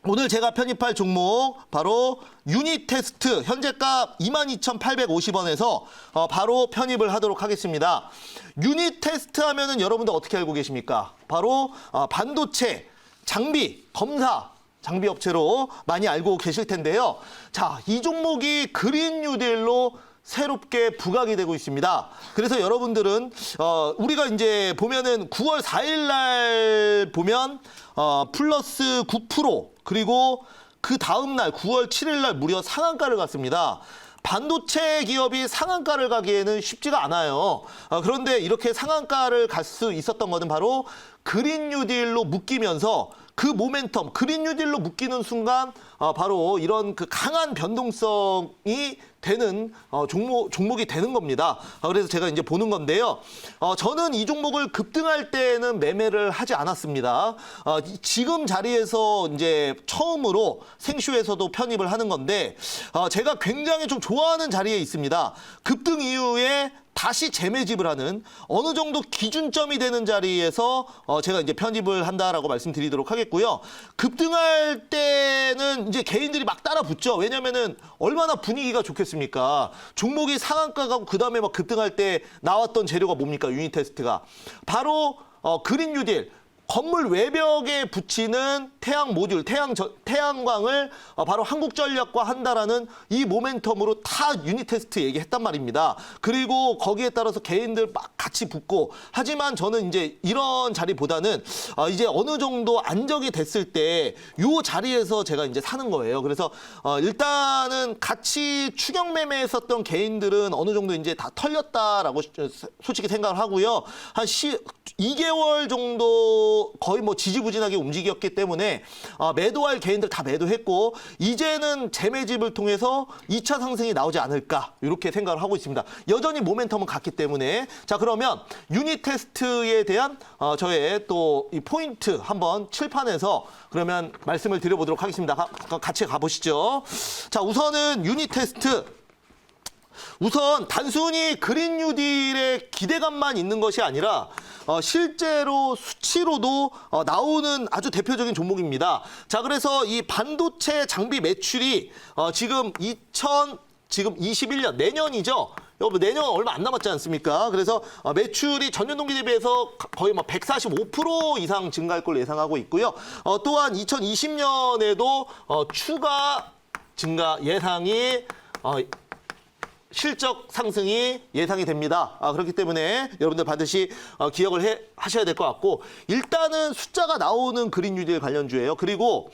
오늘 제가 편입할 종목 바로 유니테스트 현재가 22,850원에서 바로 편입을 하도록 하겠습니다. 유니테스트 하면은 여러분들 어떻게 알고 계십니까? 바로 반도체, 장비, 검사, 장비 업체로 많이 알고 계실 텐데요. 자, 이 종목이 그린 뉴딜로 새롭게 부각이 되고 있습니다. 그래서 여러분들은 우리가 이제 보면은 9월 4일 날 보면 플러스 9% 그리고 그 다음 날 9월 7일 날 무려 상한가를 갔습니다. 반도체 기업이 상한가를 가기에는 쉽지가 않아요. 그런데 이렇게 상한가를 갈 수 있었던 것은 바로 그린 뉴딜로 묶이면서 그 모멘텀, 그린 뉴딜로 묶이는 순간 바로 이런 그 강한 변동성이 되는 종목이 되는 겁니다. 그래서 제가 이제 보는 건데요. 저는 이 종목을 급등할 때는 매매를 하지 않았습니다. 지금 자리에서 이제 처음으로 생쇼에서도 편입을 하는 건데 제가 굉장히 좀 좋아하는 자리에 있습니다. 급등 이후에 다시 재매집을 하는 어느 정도 기준점이 되는 자리에서 제가 이제 편입을 한다라고 말씀드리도록 하겠고요. 급등할 때는 이제 개인들이 막 따라 붙죠. 왜냐면은 얼마나 분위기가 좋겠습니까? 종목이 상한가 가고 그 다음에 막 급등할 때 나왔던 재료가 뭡니까? 유니테스트가. 바로 그린 뉴딜. 건물 외벽에 붙이는 태양 모듈, 태양광을 바로 한국전력과 한다라는 이 모멘텀으로 다 유니테스트 얘기했단 말입니다. 그리고 거기에 따라서 개인들 막 같이 붙고 하지만 저는 이제 이런 자리보다는 이제 어느 정도 안정이 됐을 때 이 자리에서 제가 이제 사는 거예요. 그래서 일단은 같이 추격 매매했었던 개인들은 어느 정도 이제 다 털렸다라고 솔직히 생각을 하고요. 한 2개월 정도 거의 뭐 지지부진하게 움직였기 때문에 매도할 개인들 다 매도했고 이제는 재매집을 통해서 2차 상승이 나오지 않을까 이렇게 생각을 하고 있습니다. 여전히 모멘텀은 같기 때문에 자 그러면 유니테스트에 대한 저의 또 이 포인트 한번 칠판에서 그러면 말씀을 드려보도록 하겠습니다. 같이 가보시죠. 자 우선은 유니테스트 우선 단순히 그린 뉴딜의 기대감만 있는 것이 아니라 실제로 수치로도 나오는 아주 대표적인 종목입니다. 자, 그래서 이 반도체 장비 매출이 지금 2021년 내년이죠. 여러분 내년 얼마 안 남았지 않습니까? 그래서 매출이 전년 동기 대비해서 거의 뭐 145% 이상 증가할 걸 예상하고 있고요. 또한 2020년에도 추가 증가 예상이 실적 상승이 예상이 됩니다. 그렇기 때문에 여러분들 반드시 기억을 하셔야 될 것 같고 일단은 숫자가 나오는 그린 뉴딜 관련주예요. 그리고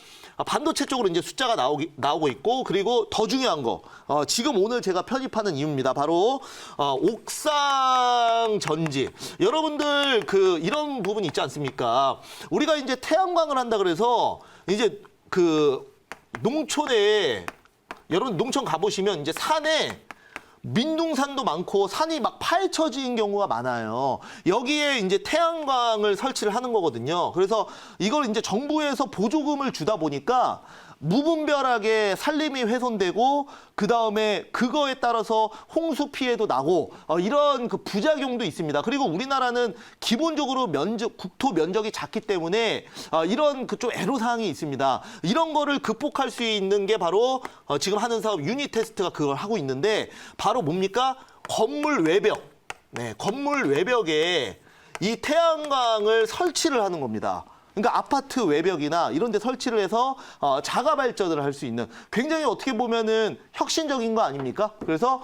반도체 쪽으로 이제 숫자가 나오고 있고 그리고 더 중요한 거 지금 오늘 제가 편입하는 이유입니다. 바로 옥상 전지. 여러분들 이런 부분이 있지 않습니까? 우리가 이제 태양광을 한다 그래서 이제 농촌에 여러분 농촌 가보시면 이제 산에 민둥산도 많고 산이 막 파헤쳐진 경우가 많아요. 여기에 이제 태양광을 설치를 하는 거거든요. 그래서 이걸 이제 정부에서 보조금을 주다 보니까 무분별하게 산림이 훼손되고 그 다음에 그거에 따라서 홍수 피해도 나고 이런 그 부작용도 있습니다. 그리고 우리나라는 기본적으로 국토 면적이 작기 때문에 이런 좀 애로사항이 있습니다. 이런 거를 극복할 수 있는 게 바로 지금 하는 사업 유니테스트가 그걸 하고 있는데 바로 뭡니까? 건물 외벽. 네, 건물 외벽에 이 태양광을 설치를 하는 겁니다. 그러니까 아파트 외벽이나 이런 데 설치를 해서 자가 발전을 할 수 있는 굉장히 어떻게 보면은 혁신적인 거 아닙니까? 그래서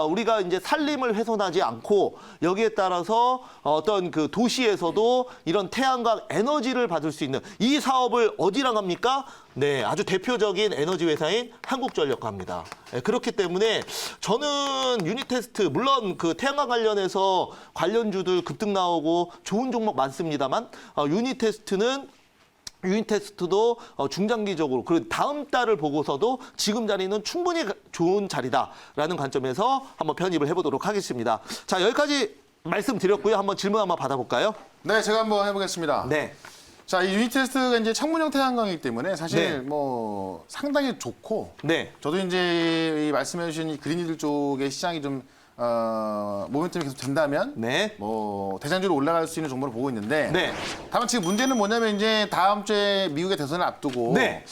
우리가 이제 산림을 훼손하지 않고 여기에 따라서 어떤 그 도시에서도 이런 태양광 에너지를 받을 수 있는 이 사업을 어디랑 합니까? 네, 아주 대표적인 에너지 회사인 한국전력과 합니다. 네, 그렇기 때문에 저는 유니테스트 물론 그 태양광 관련해서 관련주들 급등 나오고 좋은 종목 많습니다만 유니테스트도 중장기적으로 그리고 다음 달을 보고서도 지금 자리는 충분히 좋은 자리다라는 관점에서 한번 편입을 해보도록 하겠습니다. 자 여기까지 말씀드렸고요. 한번 질문 한번 받아볼까요? 네, 제가 한번 해보겠습니다. 네. 자, 이 유니테스트가 이제 창문형 태양광이기 때문에 사실 네. 뭐 상당히 좋고 네. 저도 이제 이 말씀해주신 이 그린이들 쪽의 시장이 좀 모멘텀이 계속 된다면 네. 뭐 대장주로 올라갈 수 있는 종목을 보고 있는데 네. 다만 지금 문제는 뭐냐면 이제 다음 주에 미국의 대선을 앞두고 네.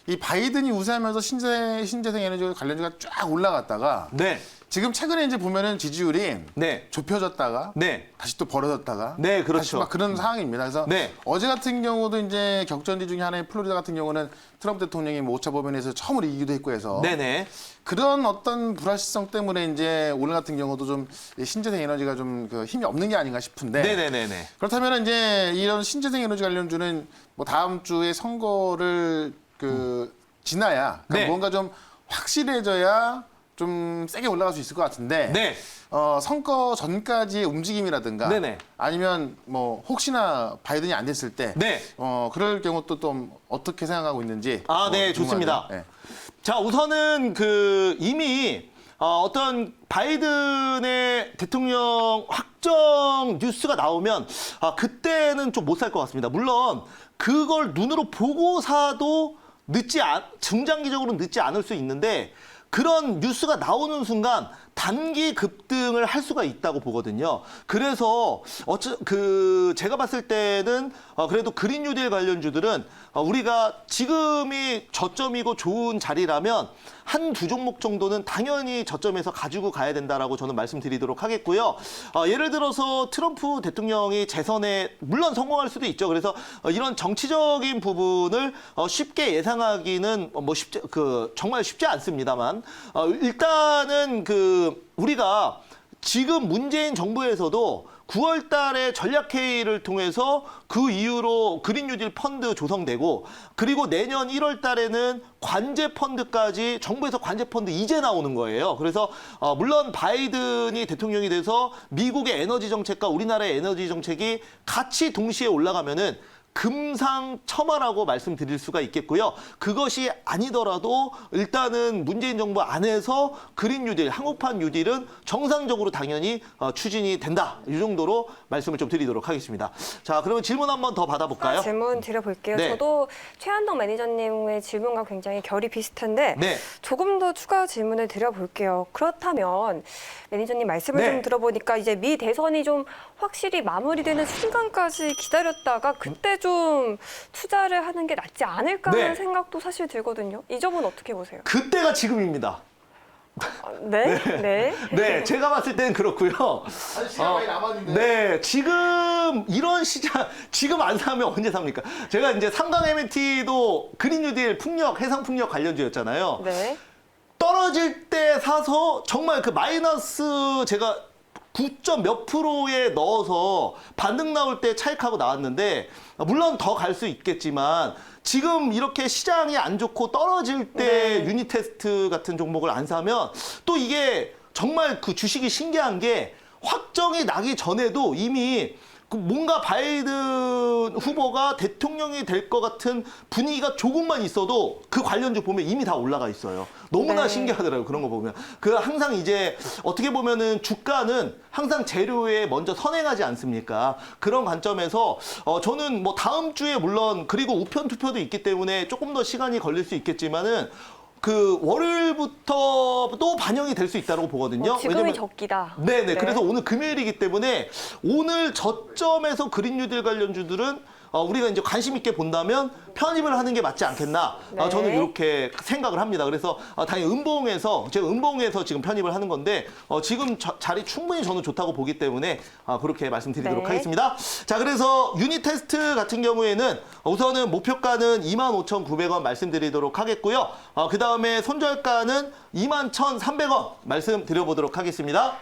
이 바이든이 우세하면서 신재생 에너지 관련주가 쫙 올라갔다가 네. 지금 최근에 이제 보면은 지지율이 네. 좁혀졌다가 네. 다시 또 벌어졌다가 네, 그렇죠. 다시 막 그런 상황입니다. 그래서 네. 어제 같은 경우도 이제 격전지 중에 하나의 플로리다 같은 경우는 트럼프 대통령이 뭐 5차 법원에서 처음으로 이기기도 했고 해서 네네. 그런 어떤 불확실성 때문에 이제 오늘 같은 경우도 좀 신재생 에너지가 좀 그 힘이 없는 게 아닌가 싶은데 네네네네. 그렇다면 이제 이런 신재생 에너지 관련주는 뭐 다음 주에 선거를 지나야 그러니까 네. 뭔가 좀 확실해져야 좀 세게 올라갈 수 있을 것 같은데 네. 선거 전까지의 움직임이라든가 네네. 아니면 뭐 혹시나 바이든이 안 됐을 때 네. 그럴 경우 또 좀 어떻게 생각하고 있는지 아, 네, 궁금하네요. 좋습니다. 네. 자, 우선은 이미 어떤 바이든의 대통령 확정 뉴스가 나오면 그때는 좀 못 살 것 같습니다. 물론 그걸 눈으로 보고 사도 중장기적으로 늦지 않을 수 있는데 그런 뉴스가 나오는 순간 단기 급등을 할 수가 있다고 보거든요. 그래서 제가 봤을 때는 그래도 그린 뉴딜 관련주들은 우리가 지금이 저점이고 좋은 자리라면 한두 종목 정도는 당연히 저점에서 가지고 가야 된다라고 저는 말씀드리도록 하겠고요. 예를 들어서 트럼프 대통령이 재선에 물론 성공할 수도 있죠. 그래서 이런 정치적인 부분을 쉽게 예상하기는 정말 쉽지 않습니다만 일단은 우리가 지금 문재인 정부에서도 9월 달에 전략회의를 통해서 그 이후로 그린 뉴딜 펀드 조성되고 그리고 내년 1월 달에는 관제 펀드까지 정부에서 관제 펀드 이제 나오는 거예요. 그래서 물론 바이든이 대통령이 돼서 미국의 에너지 정책과 우리나라의 에너지 정책이 같이 동시에 올라가면은 금상첨화라고 말씀드릴 수가 있겠고요. 그것이 아니더라도 일단은 문재인 정부 안에서 그린 뉴딜, 한국판 뉴딜은 정상적으로 당연히 추진이 된다. 이 정도로 말씀을 좀 드리도록 하겠습니다. 자, 그러면 질문 한번 더 받아볼까요? 질문 드려볼게요. 네. 저도 최한덕 매니저님의 질문과 굉장히 결이 비슷한데 네. 조금 더 추가 질문을 드려볼게요. 그렇다면 매니저님 말씀을 네. 좀 들어보니까 이제 미 대선이 좀 확실히 마무리되는 순간까지 기다렸다가 그때 좀 투자를 하는 게 낫지 않을까 하는 네. 생각도 사실 들거든요. 이 점은 어떻게 보세요? 그때가 지금입니다. 네? 네. 네, 제가 봤을 때는 그렇고요. 아직 시간 많이 남았는데. 네, 지금 이런 시장, 지금 안 사면 언제 삽니까? 제가 이제 삼강 M&T도 그린 뉴딜 풍력, 해상 풍력 관련주였잖아요. 네. 떨어질 때 사서 정말 그 마이너스 제가 9점 몇 프로에 넣어서 반등 나올 때 차익하고 나왔는데 물론 더 갈 수 있겠지만 지금 이렇게 시장이 안 좋고 떨어질 때 네. 유니 테스트 같은 종목을 안 사면 또 이게 정말 그 주식이 신기한 게 확정이 나기 전에도 이미 뭔가 바이든 후보가 대통령이 될 것 같은 분위기가 조금만 있어도 그 관련주 보면 이미 다 올라가 있어요. 너무나 네. 신기하더라고요. 그런 거 보면. 항상 이제 어떻게 보면은 주가는 항상 재료에 먼저 선행하지 않습니까? 그런 관점에서 저는 뭐 다음 주에 물론 그리고 우편 투표도 있기 때문에 조금 더 시간이 걸릴 수 있겠지만은 월요일부터도 반영이 될 수 있다고 보거든요. 지금이 왜냐면 적기다. 네네. 네. 그래서 오늘 금요일이기 때문에 오늘 저점에서 그린 뉴딜 관련주들은 우리가 이제 관심 있게 본다면 편입을 하는 게 맞지 않겠나. 네. 저는 이렇게 생각을 합니다. 그래서 당연히 제가 음봉에서 지금 편입을 하는 건데 지금 자리 충분히 저는 좋다고 보기 때문에 그렇게 말씀드리도록 네. 하겠습니다. 자, 그래서 유니 테스트 같은 경우에는 우선은 목표가는 25,900원 말씀드리도록 하겠고요. 그 다음에 손절가는 21,300원 말씀드려보도록 하겠습니다.